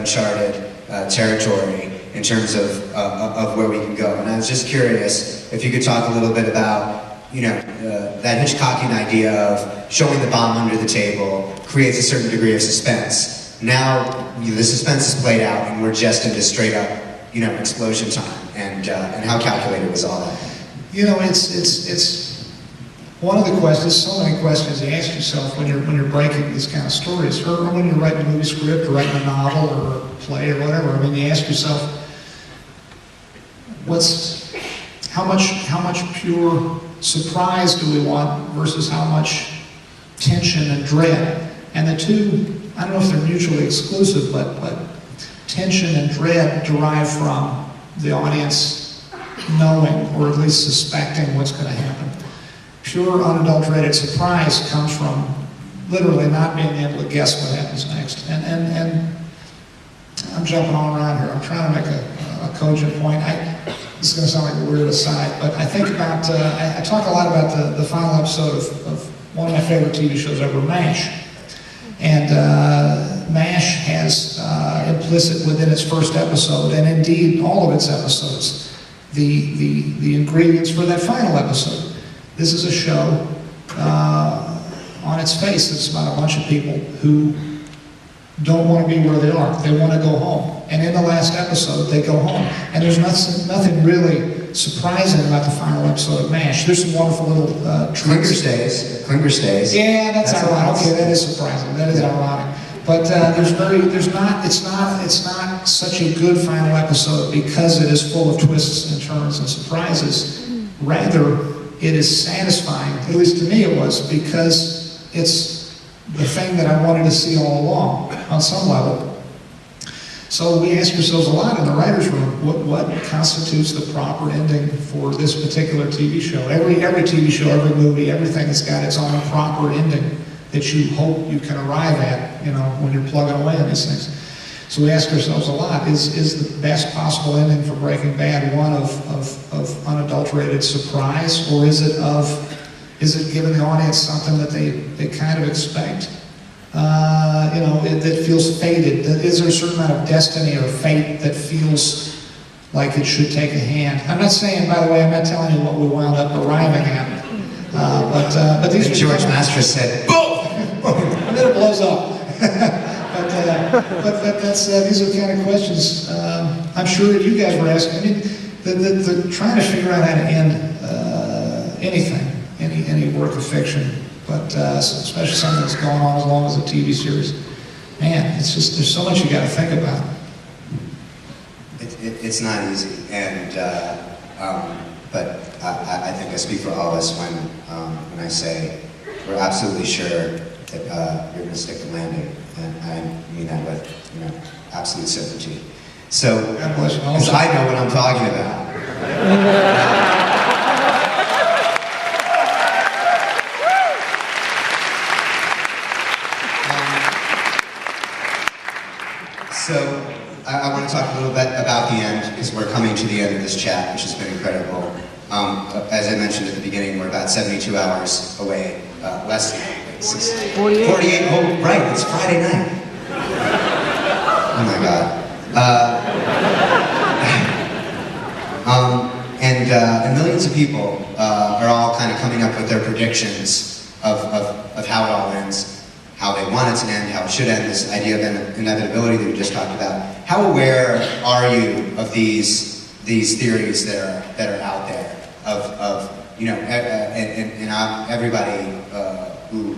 uncharted territory in terms of where we can go. And I was just curious if you could talk a little bit about, you know, that Hitchcockian idea of showing the bomb under the table creates a certain degree of suspense. Now the suspense is played out, and we're just into straight up, you know, explosion time. And how calculated was all that? You know, it's one of the questions. So many questions you ask yourself when you're breaking these kind of stories, or when you're writing a movie script, or writing a novel, or a play, or whatever. I mean, you ask yourself, how much pure surprise do we want versus how much tension and dread? And the two, I don't know if they're mutually exclusive, but tension and dread derive from the audience knowing, or at least suspecting, what's going to happen. Pure, unadulterated surprise comes from literally not being able to guess what happens next. And I'm jumping all around here. I'm trying to make a cogent point. This is going to sound like a weird aside, but I think about, I talk a lot about the final episode of one of my favorite TV shows ever, MASH. And MASH has implicit within its first episode, and indeed all of its episodes, the ingredients for that final episode. This is a show, on its face, it's about a bunch of people who don't want to be where they are. They want to go home. And in the last episode, they go home. And there's nothing really surprising about the final episode of MASH. There's some wonderful little Klinger stays. Yeah, that's ironic. Okay, that is surprising. That is ironic. But it's not such a good final episode because it is full of twists and turns and surprises. Rather, it is satisfying, at least to me it was, because it's the thing that I wanted to see all along, on some level. So we ask ourselves a lot in the writer's room, what constitutes the proper ending for this particular TV show? Every TV show, every movie, everything has got its own proper ending that you hope you can arrive at, you know, when you're plugging away on these things. So we ask ourselves a lot, is the best possible ending for Breaking Bad one of unadulterated surprise, or is it giving the audience something that they kind of expect? You know, that feels fated. Is there a certain amount of destiny or fate that feels like it should take a hand? I'm not saying, by the way, I'm not telling you what we wound up arriving at. But these are George Masters said, boom! And then it blows up. but that's these are the kind of questions I'm sure that you guys were asking. I mean, the trying to figure out how to end anything, any work of fiction, but especially something that's going on as long as a TV series. Man, it's just, there's so much you got to think about. It's not easy, and but I think I speak for all of us when I say we're absolutely sure that you're going to stick the landing, and I mean that with, you know, absolute certainty. So, because I know what I'm talking about. So, I want to talk a little bit about the end, because we're coming to the end of this chat, which has been incredible. As I mentioned at the beginning, we're about 72 hours away, less than 48. Oh, right, it's Friday night. Oh my God. And millions of people are all kind of coming up with their predictions of how it all ends, how they want it to end, how it should end, this idea of inevitability that we just talked about. How aware are you of these theories that are out there, of you know, and everybody who,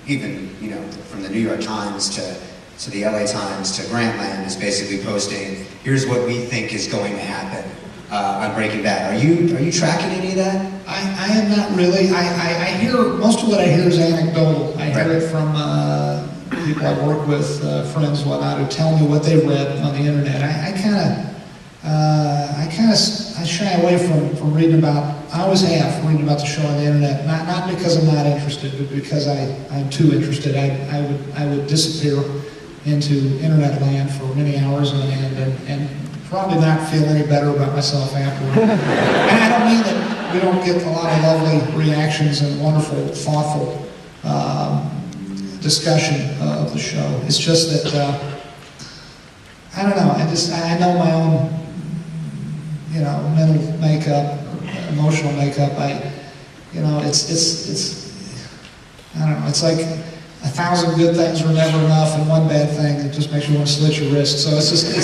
even, you know, from the New York Times to the LA Times to Grantland, is basically posting, here's what we think is going to happen on Breaking Bad. Are you tracking any of that? I am not really. I hear, most of what I hear is anecdotal. I hear it from people I work with, friends, whatnot, who tell me what they've read on the internet. I shy away from reading about, I always have, reading about the show on the internet, not because I'm not interested, but because I'm too interested. I would disappear into internet land for many hours on end and probably not feel any better about myself afterward. And I don't mean that we don't get a lot of lovely reactions and wonderful, thoughtful discussion of the show. It's just that I don't know. I know my own, mental makeup, emotional makeup. It's I don't know. It's like 1,000 good things are never enough, and one bad thing that just makes you want to slit your wrist. So it's silly.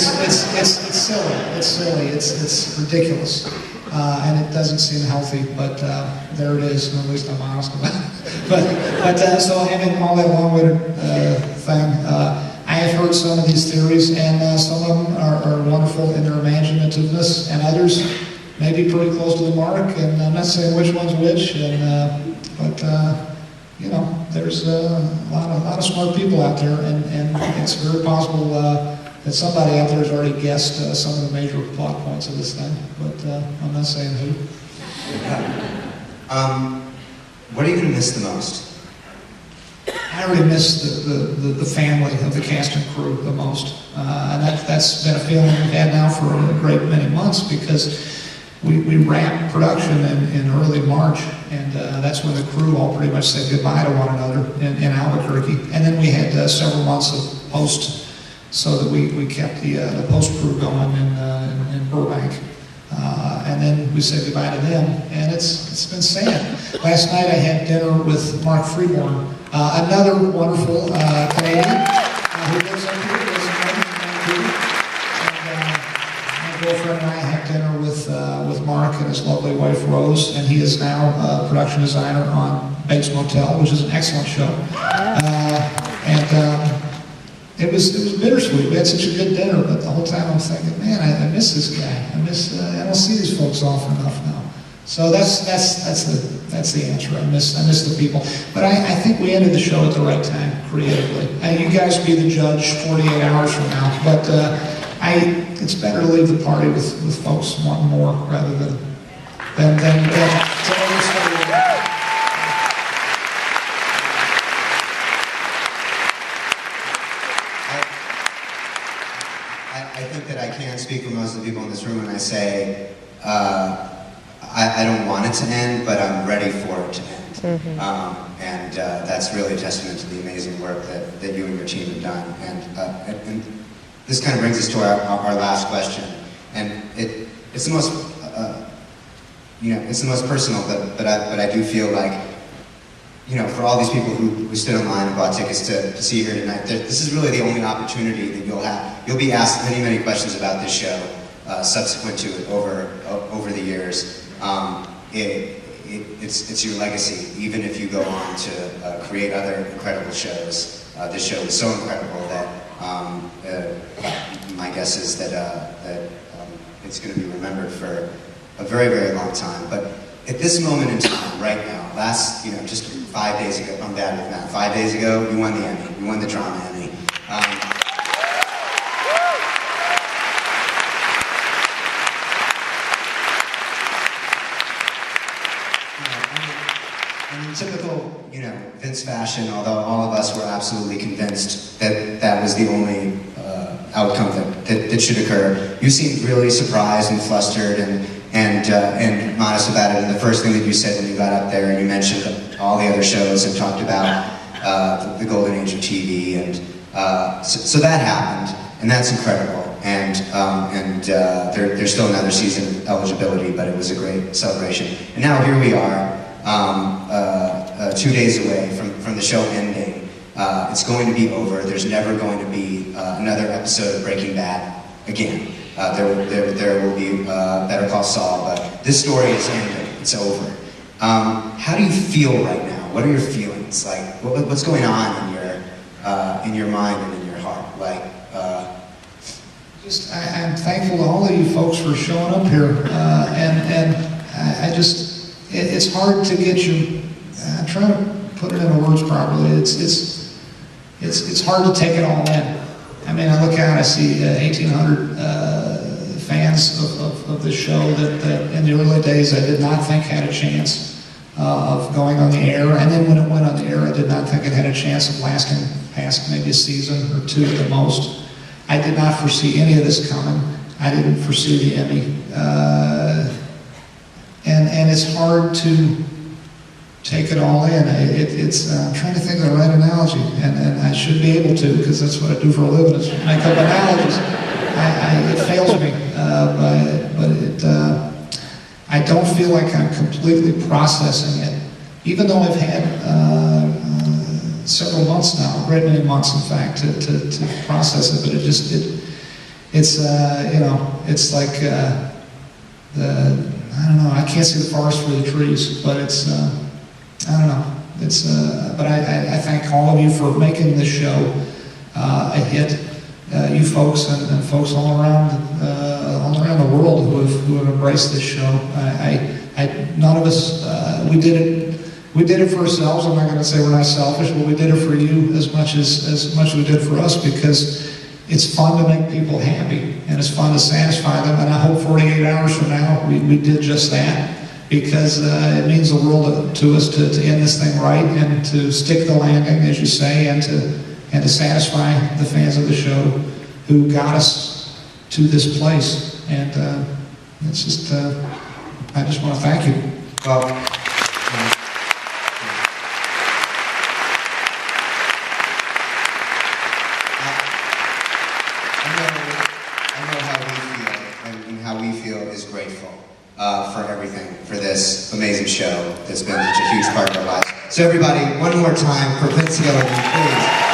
It's silly. It's ridiculous, and it doesn't seem healthy. But there it is. And at least I'm honest about it. But so having all that long-winded thing. I have heard some of these theories, and some of them are wonderful in their imaginativeness, and others may be pretty close to the mark, and I'm not saying which one's which, but there's a lot of smart people out there, and it's very possible that somebody out there has already guessed some of the major plot points of this thing, but I'm not saying who. What are you going to miss the most? I really miss the family of the cast and crew the most, and that's been a feeling we've had now for a great many months, because we wrapped production in early March, and that's when the crew all pretty much said goodbye to one another in Albuquerque, and then we had several months of post, so that we kept the post crew going in Burbank. And then we said goodbye to them, and it's been sad. Last night I had dinner with Mark Freeborn, another wonderful Canadian who lives up here, lives in Vancouver. And my girlfriend and I had dinner with Mark and his lovely wife Rose, and he is now a production designer on Bates Motel, which is an excellent show. It was bittersweet. We had such a good dinner, but the whole time I'm thinking, man, I miss this guy. I don't see these folks often enough now. So that's the answer. I miss the people. But I think we ended the show at the right time, creatively. You guys be the judge 48 hours from now. But it's better to leave the party with folks wanting more rather than to overstay. I think that I can speak for most of the people in this room when I say I don't want it to end, but I'm ready for it to end. Mm-hmm. And that's really a testament to the amazing work that you and your team have done. And this kind of brings us to our last question. And it's the most it's the most personal, but I do feel like, for all these people who stood in line and bought tickets to see you here tonight, this is really the only opportunity that you'll have. You'll be asked many, many questions about this show subsequent to it over the years. It's your legacy, even if you go on to create other incredible shows. This show is so incredible that my guess is that it's going to be remembered for a very, very long time. But at this moment in time, right now, just 5 days ago, I'm bad with math, 5 days ago, you won the Emmy, you won the Drama Emmy. In typical, Vince fashion, although all of us were absolutely convinced that was the only outcome that should occur, you seemed really surprised and flustered and modest about it. And the first thing that you said when you got up there and you mentioned all the other shows and talked about the golden age of TV, and so that happened, and that's incredible. And there's still another season of eligibility, but it was a great celebration. And now here we are, 2 days away from the show ending. It's going to be over. There's never going to be another episode of Breaking Bad again. There will be Better Call Saul, but this story is ending. It's over. How do you feel right now? What are your feelings? Like, what's going on in your mind and in your heart? I'm thankful to all of you folks for showing up here, and it's hard to get you. I'm trying to put it into words properly. It's hard to take it all in. I mean, I look out, I see 1,800 fans of the show that in the early days I did not think had a chance of going on the air, and then when it went on the air, I did not think it had a chance of lasting past maybe a season or two at the most. I did not foresee any of this coming. I didn't foresee the Emmy. And it's hard to take it all in. I'm trying to think of the right analogy, and I should be able to, because that's what I do for a living, is make up analogies. don't feel like I'm completely processing it, even though I've had several months now, a great many months in fact, to process it. But it's it's like I don't know. I can't see the forest for the trees, but it's I don't know. It's but I thank all of you for making this show a hit. You folks and folks all around the world who have embraced this show. None of us we did it for ourselves. I'm not going to say we're not selfish, but we did it for you as much as we did for us, because it's fun to make people happy and it's fun to satisfy them. And I hope 48 hours from now we did just that, because it means the world to us to end this thing right and to stick the landing, as you say, and to satisfy the fans of the show who got us to this place. And it's just, I just want to thank you. Well, I know how we feel, and how we feel is grateful for everything, for this amazing show that's been such a huge part of our lives. So everybody, one more time for Vince Gilligan, please.